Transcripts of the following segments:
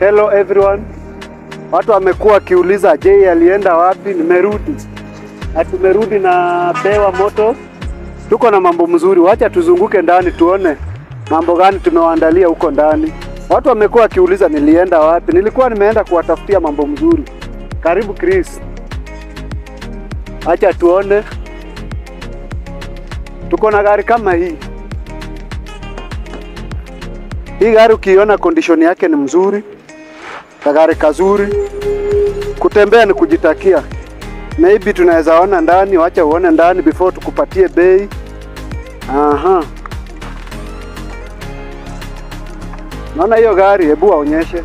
Hello everyone. Watu wamekuwa kiuliza je, alienda wapi? Nimerudi. Na tumerudi na Bewa Moto. Tuko na mambo mzuri. Wacha tuzunguke ndani tuone mambo gani tumewaandalia huko ndani. Watu wamekuwa kiuliza nilienda wapi? Nilikuwa nimeenda kuwatafutia mambo mzuri. Karibu Chris. Acha tuone. Tuko na gari kama hii. Hii gari ukiona condition yake ni mzuri. Kagari kazuri. Kutembea ni kujitakia. Maybe tunaweza ona ndani, wacha uone ndani before tukupatie bei. Aha. Naona hiyo gari, hebu waonyeshe.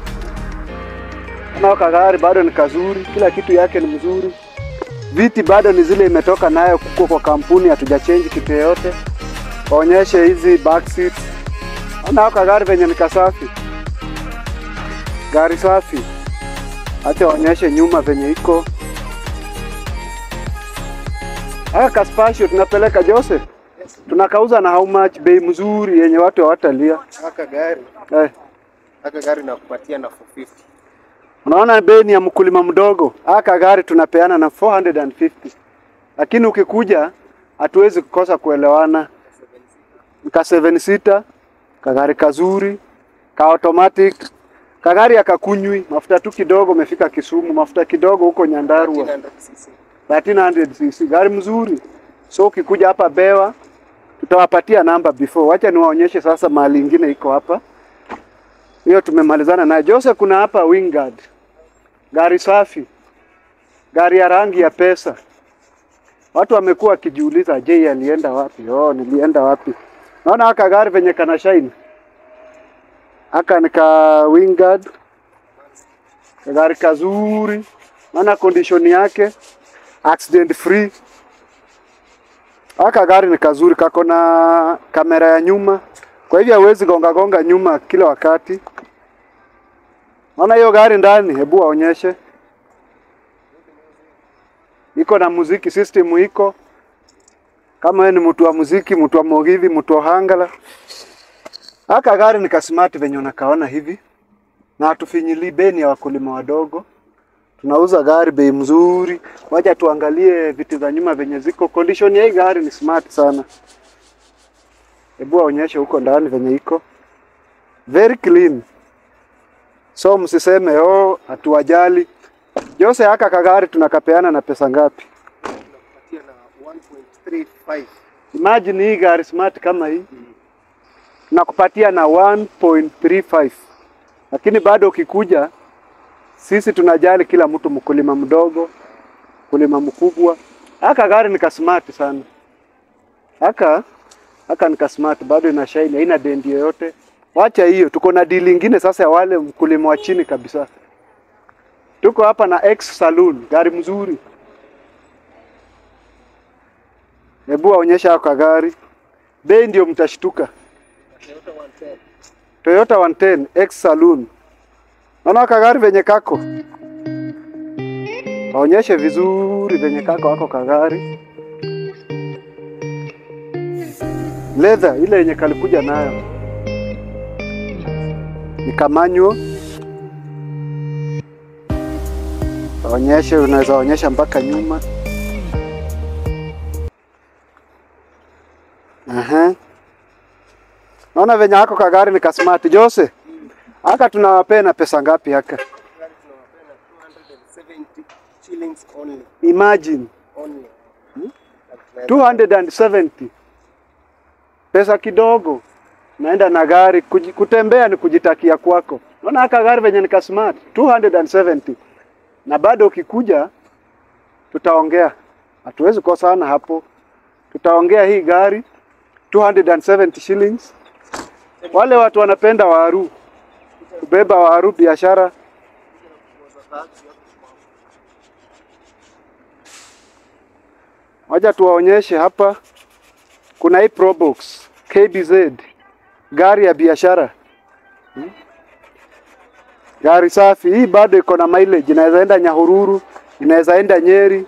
Naona gari bado ni kazuri, kila kitu yake ni mzuri. Viti bado ni zile imetoka nayo kuko kwa kampuni, hatuja change kitu yote. Waonyeshe hizi back seats. Naona gari venye ni kasafi. Gari safi. Acha waonyeshe nyuma venye iko. Kaspasho tunapeleka Jose. Yes. Tunakauza na how much? Bei mzuri yenye watu hawatalia. Gari. Gari nakupatia na 450. Unaona bei ni ya mkulima mdogo. Gari tunapeana na 450. Lakini ukikuja hatuwezi kukosa kuelewana. Ka 7 seater, kagari kazuri, ka automatic. Kagari akakunywi, mafuta tu kidogo umefika Kisumu, mafuta kidogo huko Nyandarua. 1300cc, gari mzuri. So ukikuja hapa Bewa, tutawapatia namba before. Wacha niwaonyeshe sasa mahali ingine iko hapa. Hiyo tumemalizana na Jose. Kuna hapa Wingard. Gari safi. Gari ya rangi ya pesa. Watu wamekuwa wakijiuliza je, alienda wapi? Nilienda wapi? Naona haka gari venye kana shine. Haka nika Wingard. Gari kazuri. Naona condition yake accident free. Haka gari ni kazuri, kako na kamera ya nyuma. Kwa hivyo hauwezi gonga nyuma kila wakati. Naona hiyo gari ndani, hebu waonyeshe. Iko na muziki system iko. Kama wewe ni mtu wa muziki, mtu wa mogithi, mtu wa hangala. Haka gari ni kasmart venye unakaona hivi. Na hatufinyili bei ya wakulima wadogo. Tunauza gari bei mzuri. Wacha tuangalie vitu za nyuma venye ziko. Condition ya hii gari ni smart sana. Hebu waonyeshe huko ndani venye iko. Very clean. So msiseme hatuwajali. Jose haka kagari tunakapeana na pesa ngapi? Tunakupatia na 1.35. Imagine hii gari smart kama hii. Tunakupatia na 1.35. Lakini bado ukikuja sisi tunajali kila mtu, mkulima mdogo, mkulima mkubwa. Haka gari ni smart sana. Haka ni smart, bado ina shine, haina dendi yoyote. Wacha hiyo, tuko na deal nyingine sasa ya wale mkulima wa chini kabisa. Tuko hapa na X Saloon, gari mzuri. Hebu waonyesha haka gari. Bei ndio mtashtuka. Toyota 110 X Saloon. Naona kagari venye kako. Waonyeshe vizuri venye kako wako kagari. Leather ile yenye kalikuja nayo. Ni kamanyo. Waonyeshe, unaweza onyesha mpaka nyuma. Naona venye hako kagari ni kasmart. Jose, haka tunawapea na pesa ngapi haka? Tunawapea 270 shillings only. Imagine. Only. 270. Pesa kidogo. Naenda na gari, kutembea ni kujitakia kwako. Naona haka gari venye ni kasmart. 270. Na bado ukikuja tutaongea. Hatuwezi kosana hapo. Tutaongea hii gari 270 shillings. Wale watu wanapenda waru. Kubeba waru biashara. Wacha tuwaonyeshe hapa. Kuna hii Probox KBZ. Gari ya biashara. Gari safi. Hii bado iko na mileage. Inaweza enda Nyahururu, inaweza enda Nyeri.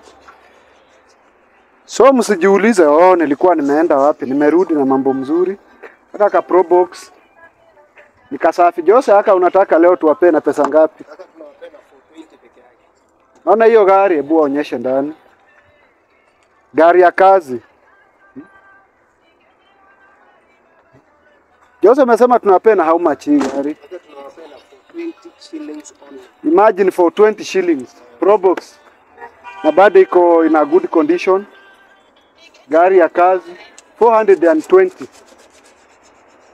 So msijiulize nilikuwa nimeenda wapi. Nimerudi na mambo mzuri. Haka Probox Nikasafi. Jose haka unataka leo tuwape na pesa ngapi? Sasa tunawapea na 420 peke yake. Naona hiyo gari, hebu waonyeshe ndani. Gari ya kazi. Jose amesema tunawapea na how much hii gari? Sasa tunawapea na 420 shillings only. Imagine for 20 shillings. Probox. Na bado iko in a good condition. Gari ya kazi 420.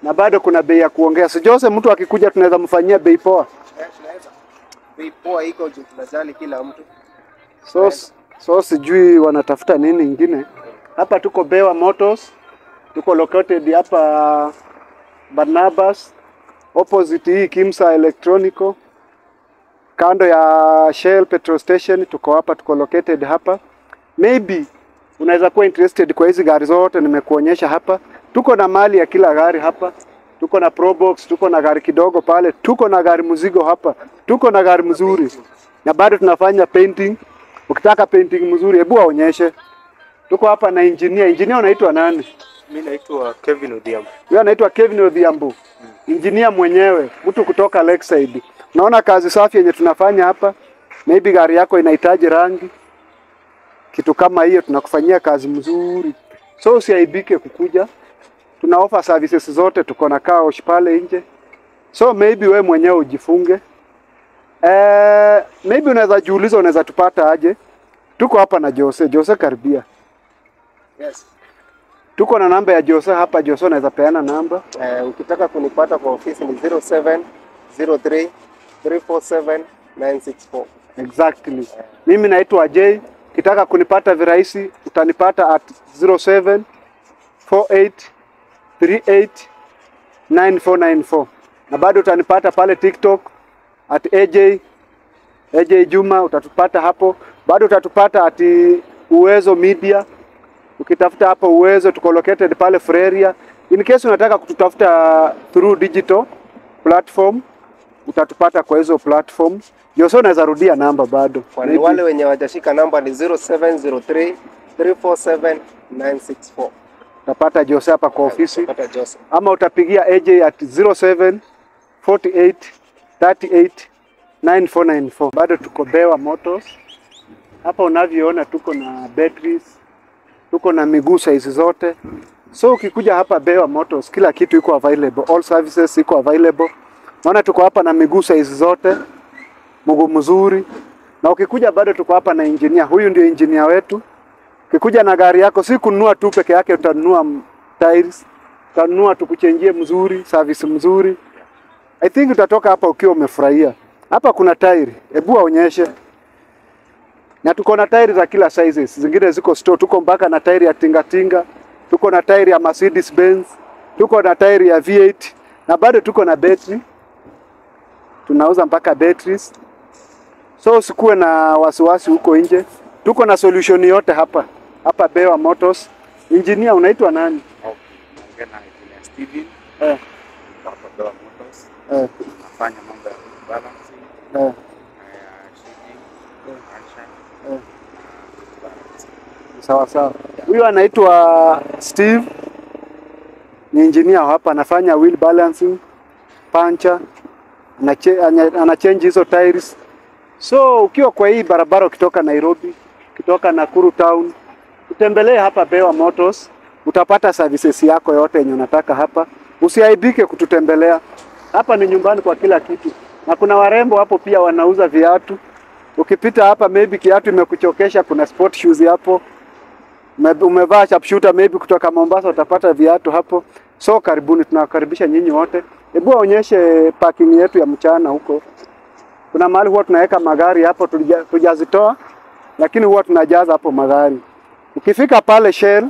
Na bado kuna bei ya kuongea. So Jose, mtu akikuja tunaweza mfanyia bei poa. Tunaweza. Bei poa iko juu tunajali kila mtu. So sijui wanatafuta nini ingine. Hapa tuko Bewa Motors. Tuko located hapa Barnabas, opposite hii Kimsa Electronico, kando ya Shell petrol station. Tuko hapa, tuko located hapa. Maybe unaweza kuwa interested kwa hizi gari zote nimekuonyesha hapa. Tuko na mali ya kila gari hapa. Tuko na Probox, tuko na gari kidogo pale, tuko na gari mzigo hapa, tuko na gari mzuri. Na bado tunafanya painting. Ukitaka painting mzuri, hebu aonyeshe. Tuko hapa na engineer. Engineer unaitwa nani? Mimi naitwa Kevin Odhiambo. Yeye anaitwa Kevin Odhiambo. Engineer mwenyewe, mtu kutoka Lakeside. Naona kazi safi yenye tunafanya hapa. Maybe gari yako inahitaji rangi. Kitu kama hiyo tunakufanyia kazi mzuri. So usiaibike kukuja. Tuna offer services zote, tuko na car wash pale nje. So maybe we mwenyewe ujifunge. Maybe unaweza jiuliza unaweza tupata aje? Tuko hapa na Jose karibia. Yes. Tuko na namba ya Jose hapa. Jose unaweza peana namba. Ukitaka kunipata kwa ofisi ni 0703 347 964. Exactly. Mimi naitwa Jay. Ukitaka kunipata virahisi utanipata at 07 48 38 9494. Na bado utanipata pale TikTok at AJ Juma, utatupata hapo. Bado utatupata at Uwezo Media. Ukitafuta hapo Uwezo, tuko located pale Freria. In case unataka kututafuta through digital platform, utatupata kwa hizo platform. Jose unaweza rudia namba bado. Kwa wale wenye hawajashika namba ni 0703 347 964. Utapata Jose hapa kwa ofisi. Utapata Jose. Ama utapigia AJ at 07 48 38 9494. Bado tuko Bewa Motors. Hapa unavyoona tuko na batteries. Tuko na miguu size zote. So ukikuja hapa Bewa Motors, kila kitu iko available. All services iko available. Maana tuko hapa na miguu size zote. Mguu mzuri. Na ukikuja bado tuko hapa na engineer. Huyu ndio engineer wetu. Ukikuja na gari yako si kununua tu peke yake, utanunua tires, utanunua tukuchenjie mzuri, service mzuri. I think utatoka hapa ukiwa umefurahia. Hapa kuna tairi. Hebu aonyeshe. Na tuko na tairi za kila sizes. Zingine ziko store. Tuko mpaka na tairi ya tingatinga. Tuko na tairi ya Mercedes Benz. Tuko na tairi ya V8. Na bado tuko na battery. Tunauza mpaka batteries. So usikuwe na wasiwasi huko nje. Tuko na solution yote hapa. Hapa Bewa Motors. Engineer unaitwa nani? Naongea na Engineer Steven. Hapa Bewa Motors. Nafanya mambo ya balancing. Sawa sawa. Huyu anaitwa Steve. Ni engineer hapa, anafanya wheel balancing, puncher, ana change hizo tires. So ukiwa kwa hii barabara ukitoka Nairobi, ukitoka Nakuru town, utembelee hapa Bewa Motors, utapata services yako yote yenye unataka hapa. Usiaibike kututembelea. Hapa ni nyumbani kwa kila kitu. Na kuna warembo hapo pia wanauza viatu. Ukipita hapa maybe kiatu imekuchokesha, kuna sport shoes hapo. Umevaa sharpshooter maybe kutoka Mombasa, utapata viatu hapo. So karibuni, tunawakaribisha nyinyi wote. Hebu aonyeshe parking yetu ya mchana huko. Kuna mahali huwa tunaweka magari hapo, tujazitoa, lakini huwa tunajaza hapo magari. Ukifika pale Shell,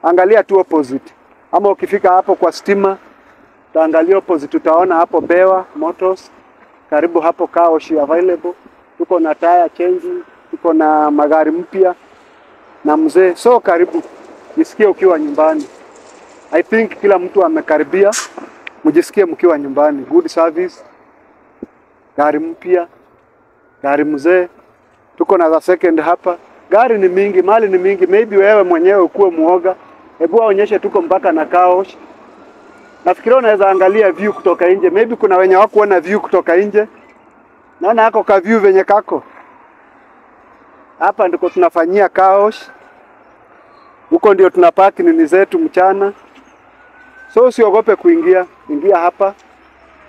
angalia tu opposite. Ama ukifika hapo kwa Stima, utaangalia opposite, utaona hapo Bewa Motors. Karibu hapo car wash available. Tuko na tire change, tuko na magari mpya na mzee. So karibu, jisikie ukiwa nyumbani. I think kila mtu amekaribia, mjisikie mkiwa nyumbani. Good service, gari mpya, gari mzee. Tuko na the second hapa. Gari ni mingi, mali ni mingi. Maybe wewe mwenyewe ukuwe muoga. Hebu aonyeshe tuko mpaka na car wash. Nafikiria unaweza angalia view kutoka nje. Maybe kuna wenye hawakuona view kutoka nje. Naona hako ka view venye kako. Hapa ndiko tunafanyia car wash. Huko ndio tunapaki nini zetu mchana. So usiogope kuingia, ingia hapa.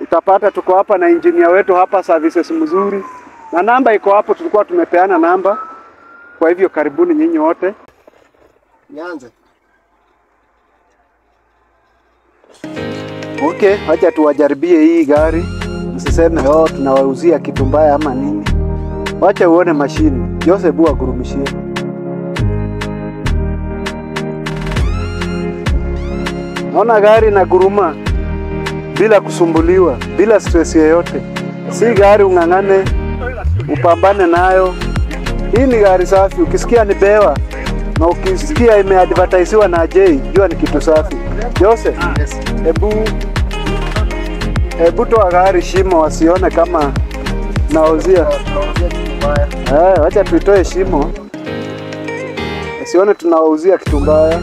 Utapata tuko hapa na engineer wetu hapa, services mzuri. Na namba iko hapo, tulikuwa tumepeana namba. Kwa hivyo karibuni nyinyi wote. Nianze. Okay, acha tuwajaribie hii gari. Msiseme tunawauzia kitu mbaya ama nini. Wacha uone mashini. Joseph bua gurumishie. Naona gari na guruma bila kusumbuliwa, bila stress yoyote. Si gari ung'ang'ane upambane nayo. Hii ni gari safi. Ukisikia ni bewa na ukisikia imeadvertisiwa na J, jua ni kitu safi. Joseph, hebu toa gari shimo wasione kama nauzia. Wacha tuitoe shimo. Wasione tunawauzia kitu mbaya.